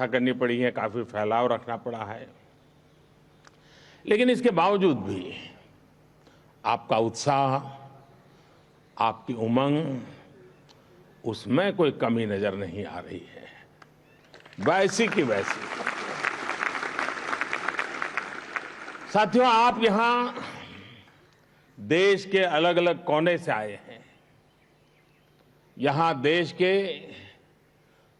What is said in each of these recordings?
व्यवस्था करनी पड़ी है, काफी फैलाव रखना पड़ा है, लेकिन इसके बावजूद भी आपका उत्साह, आपकी उमंग, उसमें कोई कमी नजर नहीं आ रही है। वैसी की वैसी। साथियों, आप यहां देश के अलग अलग कोने से आए हैं। यहां देश के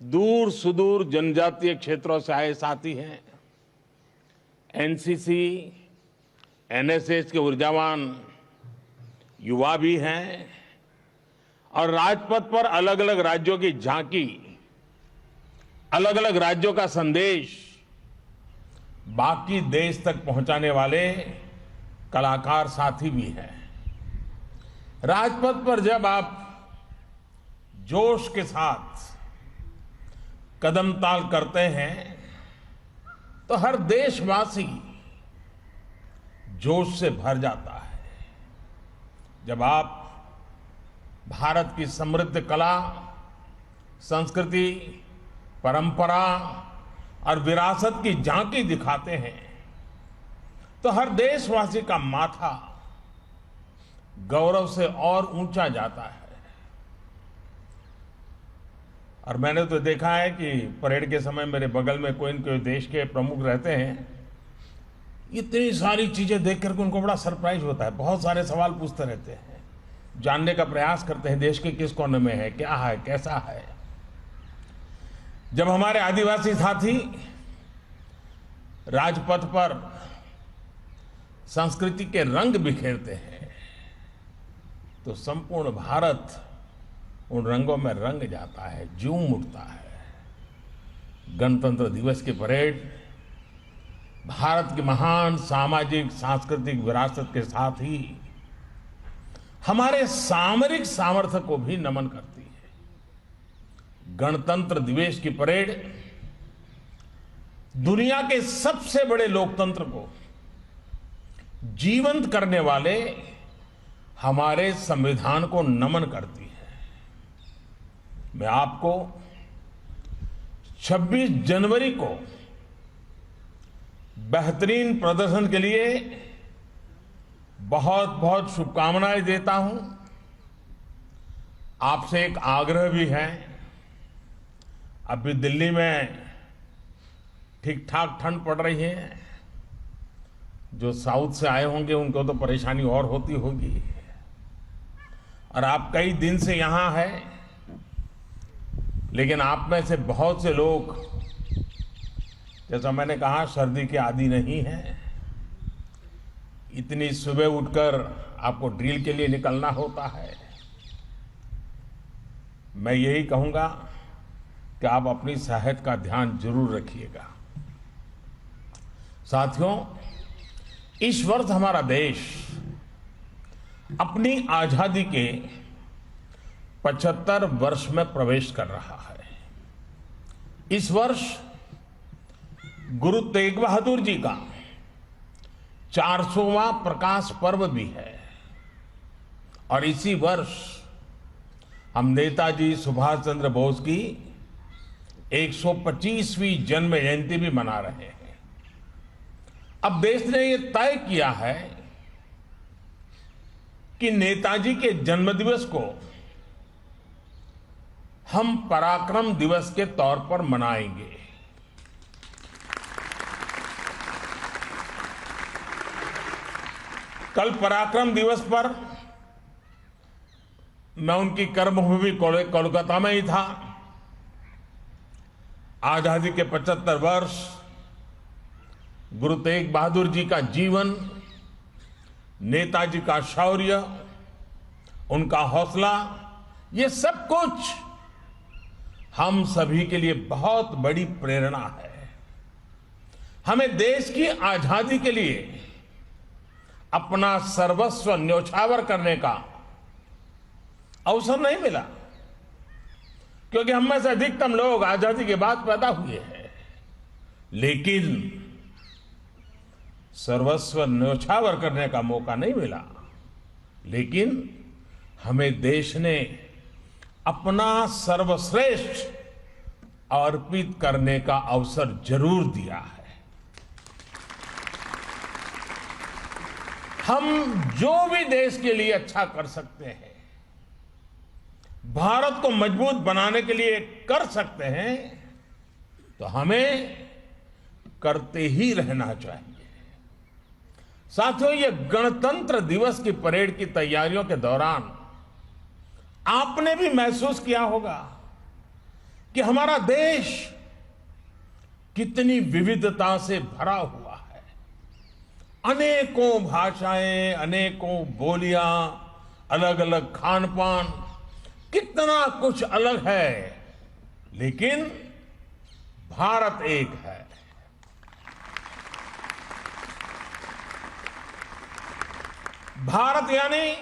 दूर सुदूर जनजातीय क्षेत्रों से आए साथी हैं। एनसीसी, एनएसएस के ऊर्जावान युवा भी हैं और राजपथ पर अलग अलग राज्यों की झांकी, अलग अलग राज्यों का संदेश बाकी देश तक पहुंचाने वाले कलाकार साथी भी हैं। राजपथ पर जब आप जोश के साथ कदम ताल करते हैं तो हर देशवासी जोश से भर जाता है। जब आप भारत की समृद्ध कला, संस्कृति, परंपरा और विरासत की झांकी दिखाते हैं तो हर देशवासी का माथा गौरव से और ऊंचा जाता है। और मैंने तो देखा है कि परेड के समय मेरे बगल में कोई न कोई देश के प्रमुख रहते हैं। इतनी सारी चीजें देख करके उनको बड़ा सरप्राइज होता है, बहुत सारे सवाल पूछते रहते हैं, जानने का प्रयास करते हैं देश के किस कोने में है, क्या है, कैसा है। जब हमारे आदिवासी साथी राजपथ पर संस्कृति के रंग बिखेरते हैं तो संपूर्ण भारत उन रंगों में रंग जाता है, झूम उठता है। गणतंत्र दिवस की परेड भारत की महान सामाजिक सांस्कृतिक विरासत के साथ ही हमारे सामरिक सामर्थ्य को भी नमन करती है। गणतंत्र दिवस की परेड दुनिया के सबसे बड़े लोकतंत्र को जीवंत करने वाले हमारे संविधान को नमन करती है। मैं आपको 26 जनवरी को बेहतरीन प्रदर्शन के लिए बहुत बहुत शुभकामनाएं देता हूं। आपसे एक आग्रह भी है, अभी दिल्ली में ठीक ठाक ठंड पड़ रही है, जो साउथ से आए होंगे उनको तो परेशानी और होती होगी, और आप कई दिन से यहां हैं, लेकिन आप में से बहुत से लोग, जैसा मैंने कहा, सर्दी के आदी नहीं है। इतनी सुबह उठकर आपको ड्रिल के लिए निकलना होता है। मैं यही कहूंगा कि आप अपनी सेहत का ध्यान जरूर रखिएगा। साथियों, इस वर्ष हमारा देश अपनी आजादी के 75 वर्ष में प्रवेश कर रहा है। इस वर्ष गुरु तेग बहादुर जी का 400वां प्रकाश पर्व भी है और इसी वर्ष हम नेताजी सुभाष चंद्र बोस की 125वीं जन्म जयंती भी मना रहे हैं। अब देश ने यह तय किया है कि नेताजी के जन्मदिवस को हम पराक्रम दिवस के तौर पर मनाएंगे। कल पराक्रम दिवस पर मैं उनकी कर्मभूमि कोलकाता में ही था। आजादी के 75 वर्ष, गुरु तेग बहादुर जी का जीवन, नेताजी का शौर्य, उनका हौसला, ये सब कुछ हम सभी के लिए बहुत बड़ी प्रेरणा है। हमें देश की आजादी के लिए अपना सर्वस्व न्योछावर करने का अवसर नहीं मिला, क्योंकि हम में से अधिकतम लोग आजादी के बाद पैदा हुए हैं, लेकिन सर्वस्व न्योछावर करने का मौका नहीं मिला। लेकिन हमें देश ने अपना सर्वश्रेष्ठ अर्पित करने का अवसर जरूर दिया है। हम जो भी देश के लिए अच्छा कर सकते हैं, भारत को मजबूत बनाने के लिए कर सकते हैं, तो हमें करते ही रहना चाहिए। साथियों, ये गणतंत्र दिवस की परेड की तैयारियों के दौरान आपने भी महसूस किया होगा कि हमारा देश कितनी विविधता से भरा हुआ है। अनेकों भाषाएं, अनेकों बोलियां, अलग अलग खान पान, कितना कुछ अलग है, लेकिन भारत एक है। भारत यानी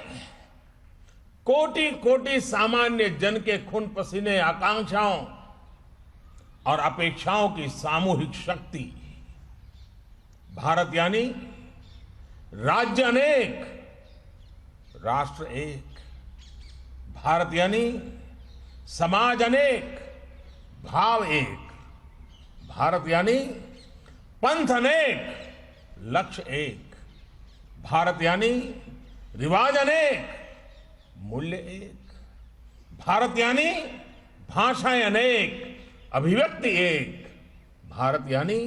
कोटि कोटि सामान्य जन के खून पसीने, आकांक्षाओं और अपेक्षाओं की सामूहिक शक्ति। भारत यानी राज्य अनेक, राष्ट्र एक। भारत यानी समाज अनेक, भाव एक। भारत यानी पंथ अनेक, लक्ष्य एक। भारत यानी रिवाज अनेक, मूल्य एक। भारत यानी भाषाएं अनेक, अभिव्यक्ति एक। भारत यानी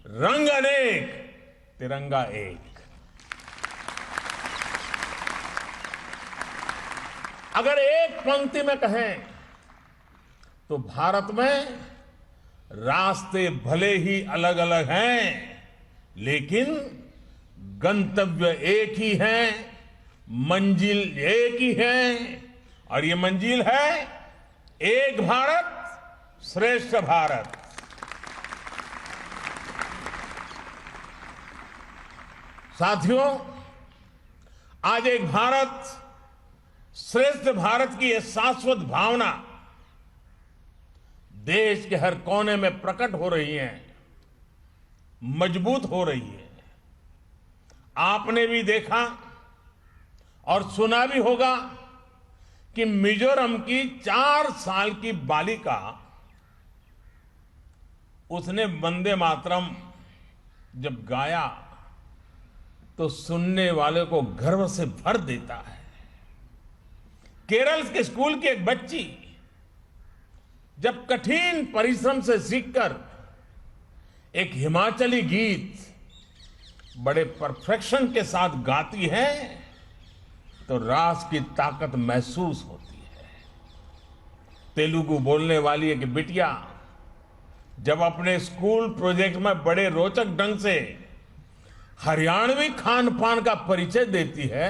रंग अनेक, तिरंगा एक। अगर एक पंक्ति में कहें तो भारत में रास्ते भले ही अलग अलग हैं, लेकिन गंतव्य एक ही है, मंजिल एक ही है, और ये मंजिल है एक भारत श्रेष्ठ भारत। साथियों, आज एक भारत श्रेष्ठ भारत की यह शाश्वत भावना देश के हर कोने में प्रकट हो रही है, मजबूत हो रही है। आपने भी देखा और सुना भी होगा कि मिजोरम की 4 साल की बालिका, उसने वंदे मातरम जब गाया तो सुनने वाले को गर्व से भर देता है। केरल के स्कूल की एक बच्ची जब कठिन परिश्रम से सीखकर एक हिमाचली गीत बड़े परफेक्शन के साथ गाती है तो रास की ताकत महसूस होती है। तेलुगु बोलने वाली एक बिटिया जब अपने स्कूल प्रोजेक्ट में बड़े रोचक ढंग से हरियाणवी खान पान का परिचय देती है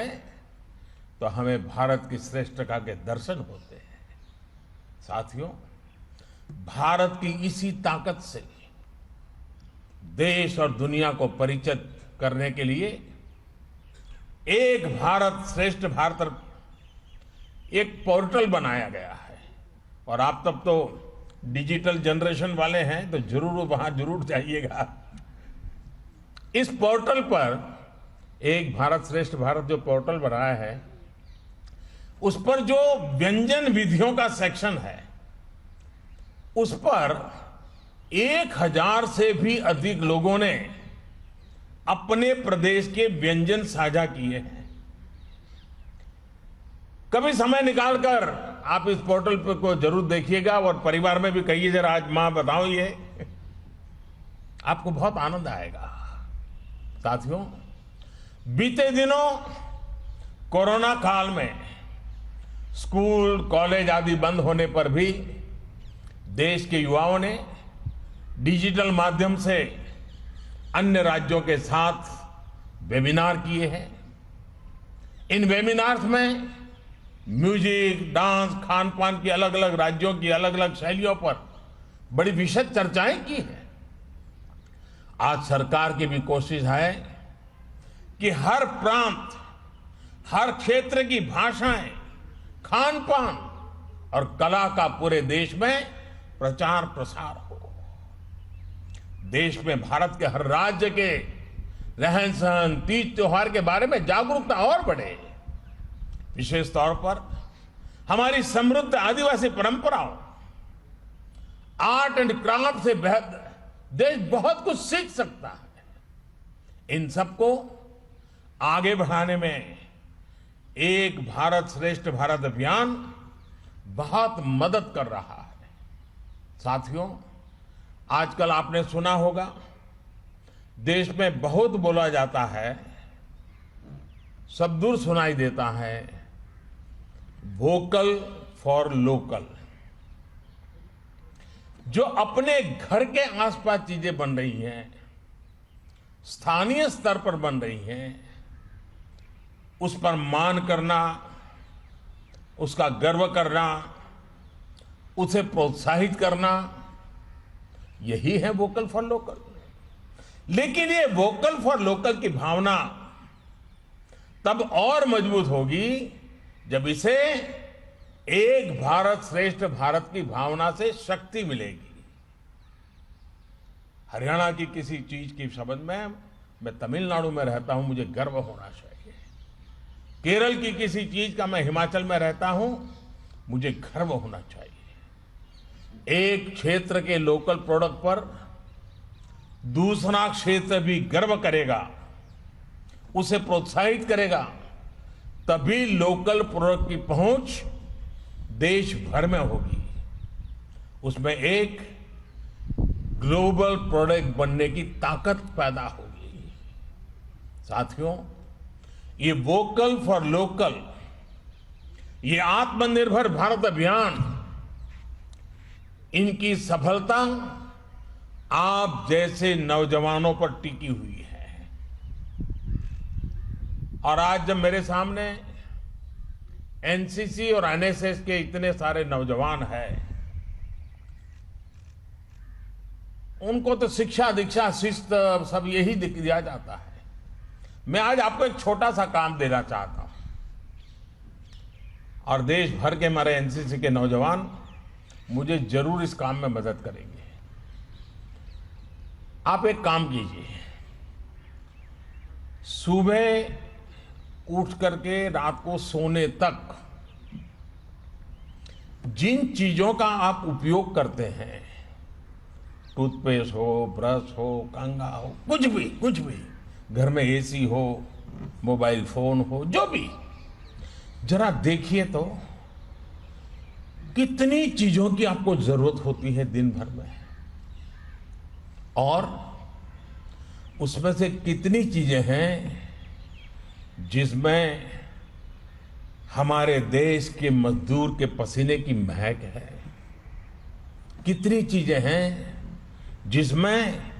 तो हमें भारत की श्रेष्ठता के दर्शन होते हैं। साथियों, भारत की इसी ताकत से देश और दुनिया को परिचित करने के लिए एक भारत श्रेष्ठ भारत एक पोर्टल बनाया गया है। और आप तब तो डिजिटल जनरेशन वाले हैं तो जरूर वहां जरूर जाइएगा। इस पोर्टल पर एक भारत श्रेष्ठ भारत जो पोर्टल बनाया है, उस पर जो व्यंजन विधियों का सेक्शन है, उस पर 1000 से भी अधिक लोगों ने अपने प्रदेश के व्यंजन साझा किए हैं। कभी समय निकालकर आप इस पोर्टल पर को जरूर देखिएगा और परिवार में भी कहिए, जरा आज मां बताओ, ये आपको बहुत आनंद आएगा। साथियों, बीते दिनों कोरोना काल में स्कूल, कॉलेज आदि बंद होने पर भी देश के युवाओं ने डिजिटल माध्यम से अन्य राज्यों के साथ वेबिनार किए हैं। इन वेबिनार्स में म्यूजिक, डांस, खान पान की अलग अलग राज्यों की अलग अलग शैलियों पर बड़ी विशद चर्चाएं की हैं। आज सरकार की भी कोशिश है कि हर प्रांत, हर क्षेत्र की भाषाएं, खान पान और कला का पूरे देश में प्रचार प्रसार हो। देश में भारत के हर राज्य के रहन सहन, तीज त्योहार के बारे में जागरूकता और बढ़े। विशेष तौर पर हमारी समृद्ध आदिवासी परंपराओं, आर्ट एंड क्राफ्ट से बेहतर देश बहुत कुछ सीख सकता है। इन सबको आगे बढ़ाने में एक भारत श्रेष्ठ भारत अभियान बहुत मदद कर रहा है। साथियों, आजकल आपने सुना होगा, देश में बहुत बोला जाता है, सब दूर सुनाई देता है, वोकल फॉर लोकल। जो अपने घर के आसपास चीजें बन रही हैं, स्थानीय स्तर पर बन रही हैं, उस पर मान करना, उसका गर्व करना, उसे प्रोत्साहित करना, यही है वोकल फॉर लोकल। लेकिन ये वोकल फॉर लोकल की भावना तब और मजबूत होगी जब इसे एक भारत श्रेष्ठ भारत की भावना से शक्ति मिलेगी। हरियाणा की किसी चीज के संबंध में मैं तमिलनाडु में रहता हूं, मुझे गर्व होना चाहिए। केरल की किसी चीज का मैं हिमाचल में रहता हूं, मुझे गर्व होना चाहिए। एक क्षेत्र के लोकल प्रोडक्ट पर दूसरा क्षेत्र भी गर्व करेगा, उसे प्रोत्साहित करेगा, तभी लोकल प्रोडक्ट की पहुंच देश भर में होगी। उसमें एक ग्लोबल प्रोडक्ट बनने की ताकत पैदा होगी। साथियों, ये वोकल फॉर लोकल, ये आत्मनिर्भर भारत अभियान, इनकी सफलता आप जैसे नौजवानों पर टिकी हुई है। और आज जब मेरे सामने एनसीसी और एनएसएस के इतने सारे नौजवान हैं, उनको तो शिक्षा दीक्षा शिस्त सब यही दिया जाता है। मैं आज आपको एक छोटा सा काम देना चाहता हूं, और देश भर के हमारे एनसीसी के नौजवान मुझे जरूर इस काम में मदद करेंगे। आप एक काम कीजिए, सुबह उठ करके रात को सोने तक जिन चीजों का आप उपयोग करते हैं, टूथपेस्ट हो, ब्रश हो, कंघा हो, कुछ भी, घर में एसी हो, मोबाइल फोन हो, जो भी, जरा देखिए तो कितनी चीजों की आपको जरूरत होती है दिन भर में, और उसमें से कितनी चीजें हैं जिसमें हमारे देश के मजदूर के पसीने की महक है, कितनी चीजें हैं जिसमें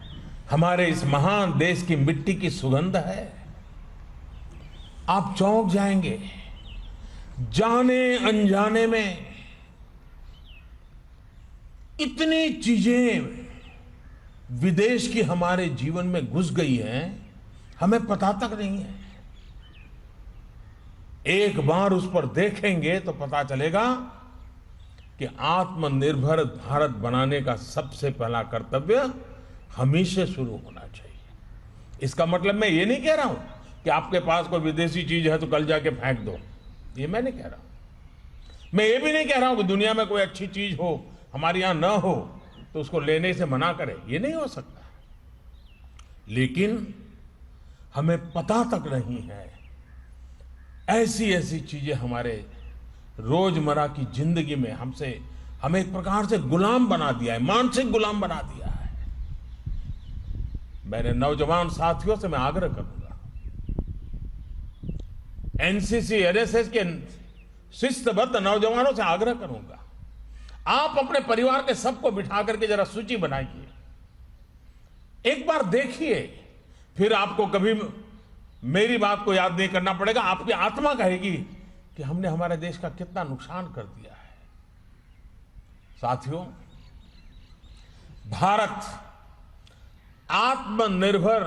हमारे इस महान देश की मिट्टी की सुगंध है। आप चौंक जाएंगे, जाने अनजाने में इतनी चीजें विदेश की हमारे जीवन में घुस गई हैं, हमें पता तक नहीं है। एक बार उस पर देखेंगे तो पता चलेगा कि आत्मनिर्भर भारत बनाने का सबसे पहला कर्तव्य हमी से शुरू होना चाहिए। इसका मतलब मैं ये नहीं कह रहा हूं कि आपके पास कोई विदेशी चीज है तो कल जाके फेंक दो, ये मैं नहीं कह रहा हूं। मैं ये भी नहीं कह रहा हूं कि दुनिया में कोई अच्छी चीज हो, हमारे यहां न हो, तो उसको लेने से मना करें, ये नहीं हो सकता। लेकिन हमें पता तक नहीं है, ऐसी ऐसी चीजें हमारे रोजमर्रा की जिंदगी में हमें एक प्रकार से गुलाम बना दिया है, मानसिक गुलाम बना दिया है। मेरे नौजवान साथियों से मैं आग्रह करूंगा, एनसीसी एनएसएस के शिस्तबद्ध नौजवानों से आग्रह करूंगा, आप अपने परिवार के सबको बिठा करके जरा सूची बनाइए, एक बार देखिए, फिर आपको कभी मेरी बात को याद नहीं करना पड़ेगा। आपकी आत्मा कहेगी कि हमने हमारे देश का कितना नुकसान कर दिया है। साथियों, भारत आत्मनिर्भर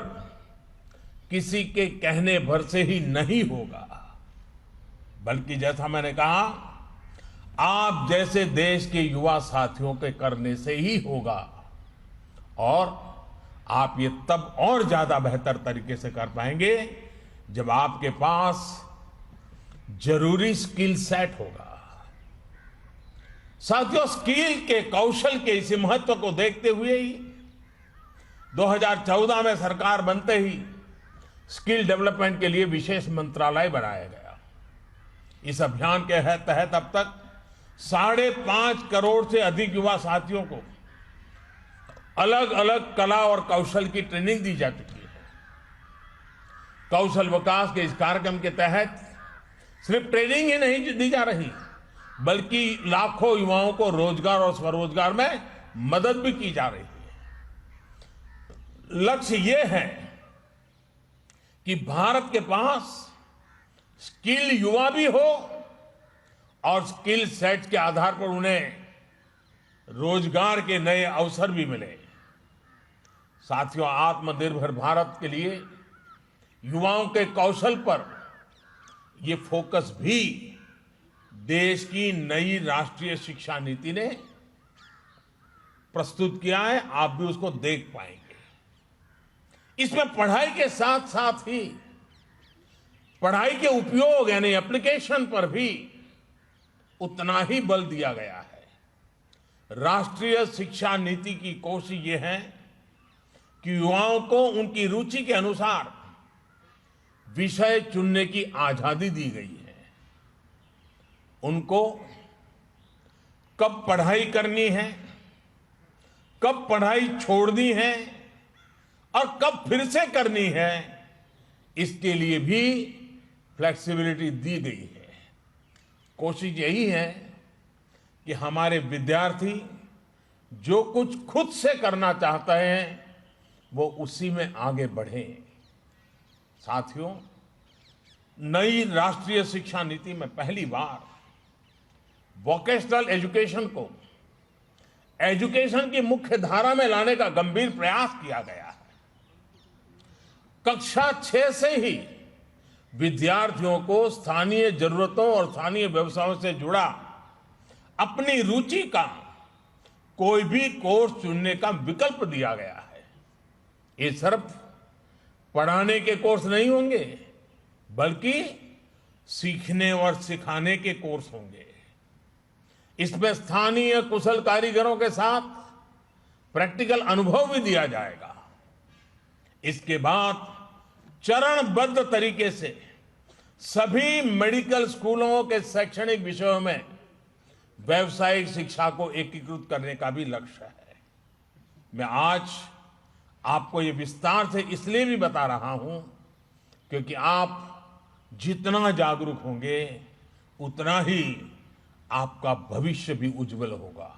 किसी के कहने भर से ही नहीं होगा, बल्कि जैसा मैंने कहा, आप जैसे देश के युवा साथियों के करने से ही होगा। और आप ये तब और ज्यादा बेहतर तरीके से कर पाएंगे जब आपके पास जरूरी स्किल सेट होगा। साथियों, स्किल के, कौशल के इसी महत्व को देखते हुए ही 2014 में सरकार बनते ही स्किल डेवलपमेंट के लिए विशेष मंत्रालय बनाया गया। इस अभियान के तहत अब तक 5.5 करोड़ से अधिक युवा साथियों को अलग अलग कला और कौशल की ट्रेनिंग दी जा चुकी है। कौशल विकास के इस कार्यक्रम के तहत सिर्फ ट्रेनिंग ही नहीं दी जा रही, बल्कि लाखों युवाओं को रोजगार और स्वरोजगार में मदद भी की जा रही है। लक्ष्य ये है कि भारत के पास स्किल युवा भी हो और स्किल सेट के आधार पर उन्हें रोजगार के नए अवसर भी मिले। साथियों, आत्मनिर्भर भारत के लिए युवाओं के कौशल पर यह फोकस भी देश की नई राष्ट्रीय शिक्षा नीति ने प्रस्तुत किया है। आप भी उसको देख पाएंगे। इसमें पढ़ाई के साथ साथ ही पढ़ाई के उपयोग यानी एप्लीकेशन पर भी उतना ही बल दिया गया है। राष्ट्रीय शिक्षा नीति की कोशिश ये है कि युवाओं को उनकी रुचि के अनुसार विषय चुनने की आजादी दी गई है। उनको कब पढ़ाई करनी है, कब पढ़ाई छोड़नी है और कब फिर से करनी है, इसके लिए भी फ्लेक्सिबिलिटी दी गई है। कोशिश यही है कि हमारे विद्यार्थी जो कुछ खुद से करना चाहते हैं वो उसी में आगे बढ़ें। साथियों, नई राष्ट्रीय शिक्षा नीति में पहली बार वोकेशनल एजुकेशन को एजुकेशन की मुख्य धारा में लाने का गंभीर प्रयास किया गया है। कक्षा 6 से ही विद्यार्थियों को स्थानीय जरूरतों और स्थानीय व्यवसायों से जुड़ा अपनी रुचि का कोई भी कोर्स चुनने का विकल्प दिया गया है। ये सिर्फ पढ़ाने के कोर्स नहीं होंगे, बल्कि सीखने और सिखाने के कोर्स होंगे। इसमें स्थानीय कुशल कारीगरों के साथ प्रैक्टिकल अनुभव भी दिया जाएगा। इसके बाद चरणबद्ध तरीके से सभी मेडिकल स्कूलों के शैक्षणिक विषयों में व्यावसायिक शिक्षा को एकीकृत करने का भी लक्ष्य है। मैं आज आपको ये विस्तार से इसलिए भी बता रहा हूं क्योंकि आप जितना जागरूक होंगे उतना ही आपका भविष्य भी उज्जवल होगा।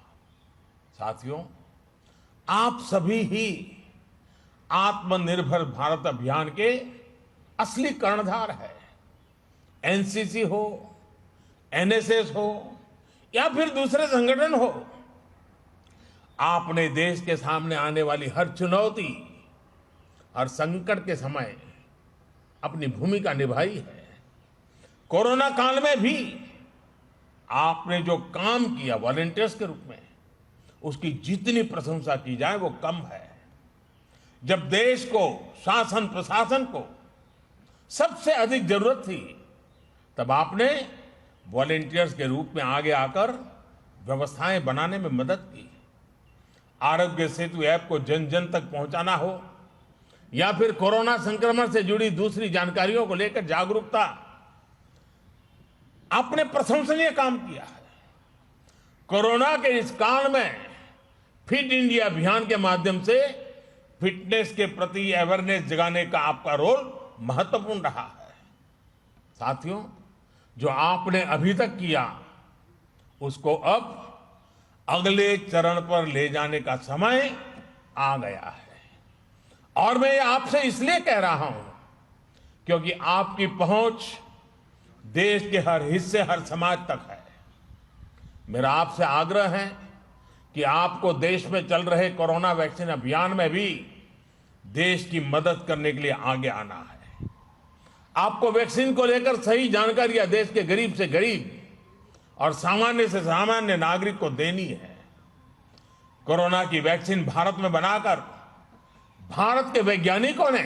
साथियों, आप सभी ही आत्मनिर्भर भारत अभियान के असली कर्णधार है। एनसीसी हो, एनएसएस हो या फिर दूसरे संगठन हो, आपने देश के सामने आने वाली हर चुनौती और संकट के समय अपनी भूमिका निभाई है। कोरोना काल में भी आपने जो काम किया वॉलंटियर्स के रूप में, उसकी जितनी प्रशंसा की जाए वो कम है। जब देश को, शासन प्रशासन को सबसे अधिक जरूरत थी, तब आपने वॉलंटियर्स के रूप में आगे आकर व्यवस्थाएं बनाने में मदद की। आरोग्य सेतु ऐप को जन जन तक पहुंचाना हो या फिर कोरोना संक्रमण से जुड़ी दूसरी जानकारियों को लेकर जागरूकता, आपने प्रशंसनीय काम किया है। कोरोना के इस काल में फिट इंडिया अभियान के माध्यम से फिटनेस के प्रति अवेयरनेस जगाने का आपका रोल महत्वपूर्ण रहा है। साथियों, जो आपने अभी तक किया उसको अब अगले चरण पर ले जाने का समय आ गया है। और मैं ये आपसे इसलिए कह रहा हूं क्योंकि आपकी पहुंच देश के हर हिस्से, हर समाज तक है। मेरा आपसे आग्रह है कि आपको देश में चल रहे कोरोना वैक्सीन अभियान में भी देश की मदद करने के लिए आगे आना है। आपको वैक्सीन को लेकर सही जानकारियां देश के गरीब से गरीब और सामान्य से सामान्य नागरिक को देनी है। कोरोना की वैक्सीन भारत में बनाकर भारत के वैज्ञानिकों ने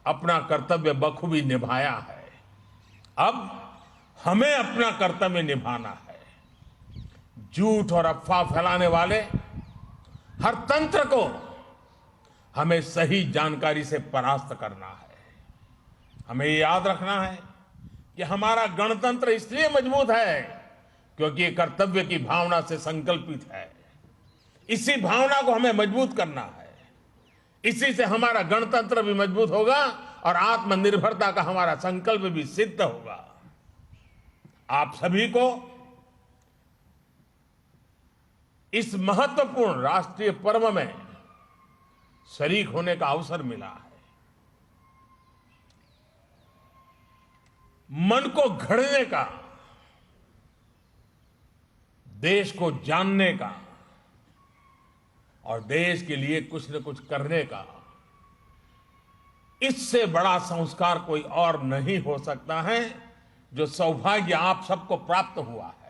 अपना कर्तव्य बखूबी निभाया है। अब हमें अपना कर्तव्य निभाना है। झूठ और अफवाह फैलाने वाले हर तंत्र को हमें सही जानकारी से परास्त करना है। हमें ये याद रखना है कि हमारा गणतंत्र इसलिए मजबूत है क्योंकि ये कर्तव्य की भावना से संकल्पित है। इसी भावना को हमें मजबूत करना है। इसी से हमारा गणतंत्र भी मजबूत होगा और आत्मनिर्भरता का हमारा संकल्प भी सिद्ध होगा। आप सभी को इस महत्वपूर्ण राष्ट्रीय पर्व में शरीक होने का अवसर मिला है। मन को घड़ने का, देश को जानने का और देश के लिए कुछ न कुछ करने का, इससे बड़ा संस्कार कोई और नहीं हो सकता है जो सौभाग्य आप सबको प्राप्त हुआ है।